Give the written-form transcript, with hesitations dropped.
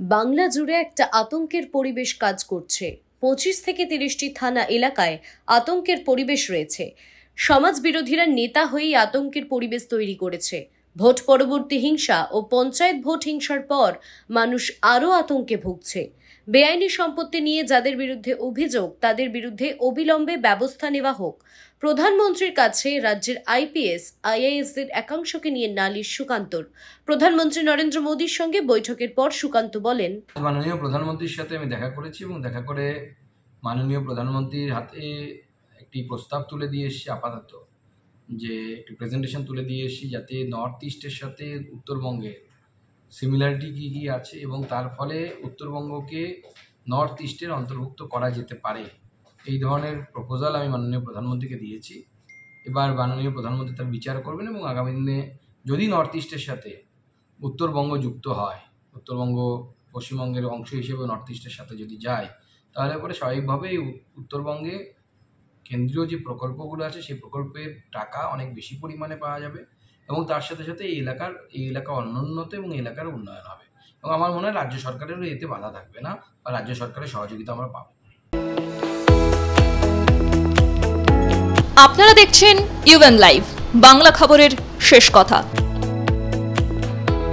বাংলা জুড়ে একটা আতঙ্কের পরিবেশ কাজ করছে। 25 থেকে 30টি থানা এলাকায় আতঙ্কের পরিবেশ রয়েছে। সমাজ বিরোধীরা নেতা হয়েই আতঙ্কের পরিবেশ তৈরি করেছে। ভোট পরবর্তী হিংসা ও পঞ্চায়েত ভোট হিংসার পর মানুষ আরও আতঙ্কে ভুগছে। বেআইনি সম্পত্তি নিয়ে যাদের বিরুদ্ধে অভিযোগ তাদের বিরুদ্ধে অবিলম্বে ব্যবস্থা নেওয়া হোক। প্রধানমন্ত্রীর কাছে রাজ্যের আইপিএস আইএএসদের একাংশকে নিয়ে নালিশ সুকান্তর। প্রধানমন্ত্রী নরেন্দ্র মোদীর সঙ্গে বৈঠকের পর সুকান্ত বলেন, মাননীয় প্রধানমন্ত্রীর সাথে আমি দেখা করেছি এবং দেখা করে মাননীয় প্রধানমন্ত্রীর হাতে একটি প্রস্তাব তুলে দিয়ে এসেছি, আপাতত যে একটি প্রেজেন্টেশন তুলে দিয়ে এসেছি যাতে নর্থ ইস্টের সাথে উত্তরবঙ্গের সিমিলারিটি কী কী আছে এবং তার ফলে উত্তরবঙ্গকে নর্থ ইস্টের অন্তর্ভুক্ত করা যেতে পারে, এই ধরনের প্রপোজাল আমি মাননীয় প্রধানমন্ত্রীকে দিয়েছি। এবার মাননীয় প্রধানমন্ত্রী তার বিচার করবেন এবং আগামী দিনে যদি নর্থ ইস্টের সাথে উত্তরবঙ্গ যুক্ত হয়, উত্তরবঙ্গ পশ্চিমবঙ্গের অংশ হিসেবে নর্থ ইস্টের সাথে যদি যায়, তাহলে পরে স্বাভাবিকভাবেই উত্তরবঙ্গে কেন্দ্রীয় যে প্রকল্পগুলো আছে সেই প্রকল্পের টাকা অনেক বেশি পরিমাণে পাওয়া যাবে এবং তার সাথে সাথে এই এলাকা অনুন্নত এবং এই এলাকার উন্নয়ন হবে এবং আমার মনে হয় রাজ্য সরকারেরও এতে বাধা থাকবে না বা রাজ্য সরকারের সহযোগিতা আমরা পাবো। আপনারা দেখছেন ইউএন লাইভ, বাংলা খবরের শেষ কথা।